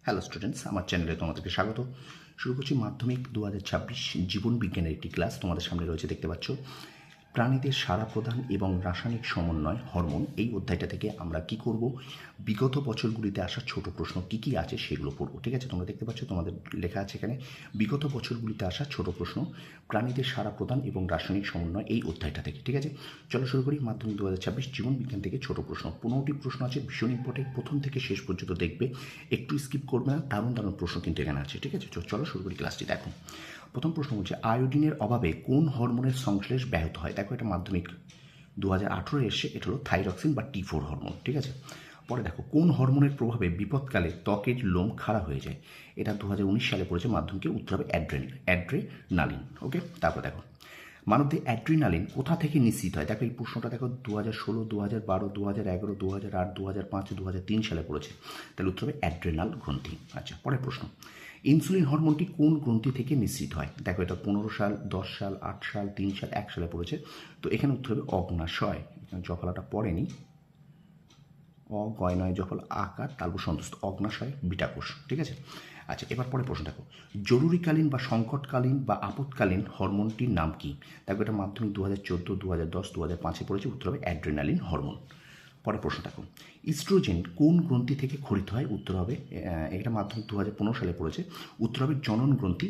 Hello students, আমার চ্যানেলে তোমাদেরকে স্বাগত। শুরু করছি মাধ্যমিক 2026 জীবন বিজ্ঞানের একটি ক্লাস। তোমাদের সামনে রয়েছে, দেখতে পাচ্ছ, প্রাণীদের সাড়া প্রদান এবং রাসায়নিক সমন্বয় হরমোন। এই অধ্যায়টা থেকে আমরা কি করব, বিগত বছরগুলিতে আসা ছোট প্রশ্ন কি কি আছে সেগুলো পড়ব। ঠিক আছে, তোমরা দেখতে পাচ্ছ, তোমাদের লেখা আছে এখানে বিগত বছরগুলিতে আসা ছোট প্রশ্ন, প্রাণীদের সাড়া প্রদান এবং রাসায়নিক সমন্বয়, এই অধ্যায়টা থেকে। ঠিক আছে, চলো শুরু করি। মাধ্যমিক 2026 জীবন বিজ্ঞান থেকে ছোট প্রশ্ন, 15টি প্রশ্ন আছে, ভীষণ ইম্পর্টেন্ট। প্রথম থেকে শেষ পর্যন্ত দেখবে, একটু স্কিপ করবে না, দারুণ দারুণ প্রশ্ন কিন্তু এখানে আছে। ঠিক আছে, চলো শুরু করি ক্লাসটি। দেখো, প্রথম প্রশ্ন বলছে, আয়োডিনের অভাবে কোন হরমোনের সংশ্লেষ ব্যাহত হয়? দেখো, এটা মাধ্যমিক 2018 এসে, এটা হলো থাইরক্সিন বা T4 হরমোন। ঠিক আছে, পরে দেখো, কোন হরমোনের প্রভাবে বিপদকালে ত্বকের লোম খাড়া হয়ে যায়? এটা 2019 সালে পড়েছে মাধ্যমিকে, উত্তর হবে অ্যাড্রেনালিন। ওকে, তারপর দেখো, মানবদেহে অ্যাড্রিনালিন কোথা থেকে নিঃসৃত হয়? দেখো, এই প্রশ্নটা দেখো 2016, 2012, 2011, 2008, 2005, 2003 সালে পড়েছে, তাহলে উত্তর হবে অ্যাড্রেনাল গ্রন্থি। আচ্ছা, পরের প্রশ্ন, ইনসুলিন হরমোনটি কোন গ্রন্থি থেকে নিঃসৃত হয়? দেখো, এটা 15 সাল, 10 সাল, 8 সাল, 3 সাল, 1 সালে পড়েছে, তো এখানে উত্তর হবে অগ্নাশয়। জফলাটা পড়েনি, অগয় নয় জফল আকার তালব সন্তুষ্ট, অগ্নাশয় বিটাকোষ। ঠিক আছে, আচ্ছা, এবার পরে প্রশ্ন দেখো, জরুরিকালীন বা সংকটকালীন বা আপৎকালীন হরমোনটির নাম কি? দেখো, এটা মাধ্যমিক 2014, 2010, 2005 পড়েছে, উত্তর হবে অ্যাড্রেনালিন হরমোন। পরের প্রশ্ন দেখো, ইস্ট্রোজেন কোন গ্রন্থি থেকে ক্ষরিত হয়? উত্তর হবে, এটা মাধ্যমিক 2015 সালে পড়েছে, উত্তর হবে জনন গ্রন্থি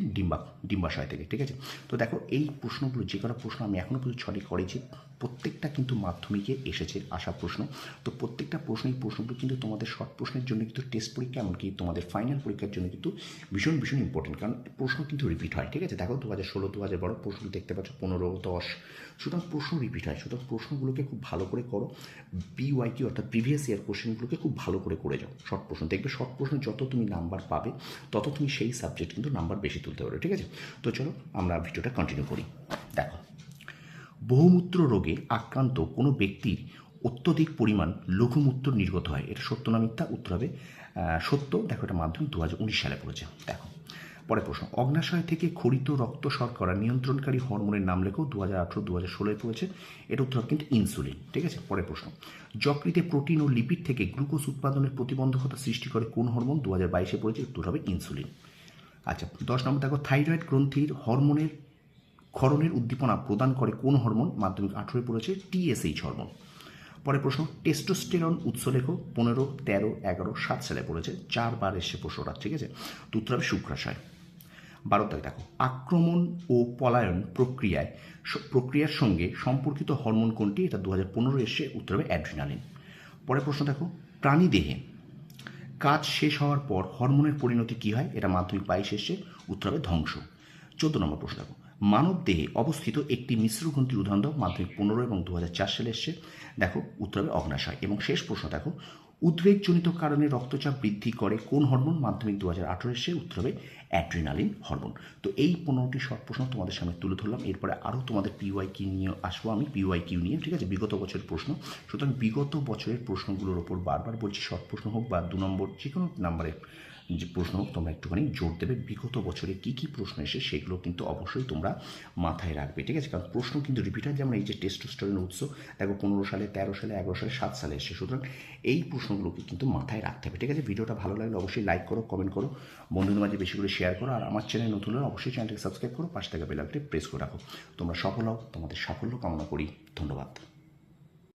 ডিম্বাশয় থেকে। ঠিক আছে, তো দেখো, এই প্রশ্নগুলো, যে কটা প্রশ্ন আমি এখনও পর্যন্ত 6টি করেছি, প্রত্যেকটা কিন্তু মাধ্যমিকে এসেছে আসা প্রশ্ন। তো প্রত্যেকটা প্রশ্নগুলো কিন্তু তোমাদের শর্ট প্রশ্নের জন্য কিন্তু টেস্ট পরীক্ষা, এমনকি তোমাদের ফাইনাল পরীক্ষার জন্য কিন্তু ভীষণ ভীষণ ইম্পর্টেন্ট, কারণ প্রশ্ন কিন্তু রিপিট হয়। ঠিক আছে, দেখো 2016, 2012 প্রশ্ন দেখতে পাচ্ছ, 15, 10, সুতরাং প্রশ্ন রিপিট হয়। সুতরাং প্রশ্নগুলোকে খুব ভালো করে করো, PYQ অর্থাৎ প্রিভিয়াস ইয়ার কোশ্চেনগুলোকে খুব ভালো করে যাও। শর্ট প্রশ্ন দেখবে, শর্ট প্রশ্ন যত তুমি নাম্বার পাবে, তত তুমি সেই সাবজেক্ট কিন্তু নাম্বার বেশি তুলতে পারবে। ঠিক আছে, তো চলো আমরা ভিডিওটা কন্টিনিউ করি। দেখো, বহুমূত্র রোগে আক্রান্ত কোনো ব্যক্তির অত্যধিক পরিমাণ লঘুমূত্র নির্গত হয়, এটা সত্য না মিথ্যা? উত্তর হবে সত্য। দেখো, এটা মাধ্যমিক 2019 সালে পড়েছে। দেখো, পরের প্রশ্ন, অগ্নাশয় থেকে ক্ষরিত রক্ত শর্করা নিয়ন্ত্রণকারী হরমোনের নাম লেখো। 2018, 2016 পড়েছে, এটা উত্তর হবে কিন্তু ইনসুলিন। ঠিক আছে, পরের প্রশ্ন, যকৃতে প্রোটিন ও লিপিড থেকে গ্লুকোজ উৎপাদনের প্রতিবন্ধকতা সৃষ্টি করে কোন হরমোন? 2022 পড়েছে, উত্তর হবে ইনসুলিন। আচ্ছা, 10 নম্বর দেখো, থাইরয়েড গ্রন্থির হরমোনের ক্ষরণের উদ্দীপনা প্রদান করে কোন হরমোন? মাধ্যমিক 18 পড়েছে, TSH হরমোন। পরে প্রশ্ন, টেস্টোস্টেরন উৎস লেখো। 15, 13, 11, 7 সালে পড়েছে, 4 বার এসে প্রশ্নটা। ঠিক আছে, তো উত্তর হবে শুক্রাশয়। 12 দেখো, আক্রমণ ও পলায়ন প্রক্রিয়ার সঙ্গে সম্পর্কিত হরমোন কোনটি? এটা 2015 এসে, উত্তর হবে অ্যাড্রিনালিন। পরের প্রশ্ন দেখো, প্রাণীদেহে কাজ শেষ হওয়ার পর হরমোনের পরিণতি কী হয়? এটা মাধ্যমিক 22 এসে, উত্তর হবে ধ্বংস। 14 নম্বর প্রশ্ন দেখো, মানব দেহে অবস্থিত একটি মিশ্র গ্রন্থির উদাহরণ দাও। মাধ্যমিক 15 এবং 2004 সালে এসছে, দেখো উত্তর হবে অগ্নাশয়। এবং শেষ প্রশ্ন দেখো, উদ্বেগজনিত কারণে রক্তচাপ বৃদ্ধি করে কোন হরমোন? মাধ্যমিক 2018 এসে, উত্তর হবে অ্যাড্রিনালিন হরমোন। তো এই 15টি শর্ট প্রশ্ন তোমাদের সামনে তুলে ধরলাম। এরপরে আরও তোমাদের PYQ নিয়ে আসবো আমি, PYQ নিয়ে। ঠিক আছে, বিগত বছরের প্রশ্ন, সুতরাং বিগত বছরের প্রশ্নগুলোর ওপর বারবার বলছি, শর্ট প্রশ্ন হোক বা 2 নম্বর যে কোনো নাম্বারের যে প্রশ্ন হোক, তোমরা একটুখানি জোর দেবে। বিগত বছরে কী কী প্রশ্ন এসে সেগুলো কিন্তু অবশ্যই তোমরা মাথায় রাখবে। ঠিক আছে, কারণ প্রশ্ন কিন্তু রিপিট হয়। যেমন এই যে টেস্টোস্টেরন উৎস, দেখো 15 সালে, 13 সালে, 11 সালে, 7 সালে এসে, সুতরাং এই প্রশ্নগুলোকে কিন্তু মাথায় রাখতে হবে। ঠিক আছে, ভিডিওটা ভালো লাগলে অবশ্যই লাইক করো, কমেন্ট করো, বন্ধুদের মাঝে বেশি করে শেয়ার করো, আর আমার চ্যানেল নতুন হলে অবশ্যই চ্যানেলটাকে সাবস্ক্রাইব করো, পাশে থাকা বেল আইকনটি প্রেস করে রাখো। তোমরা সফল হও, তোমাদের সাফল্য কামনা করি। ধন্যবাদ।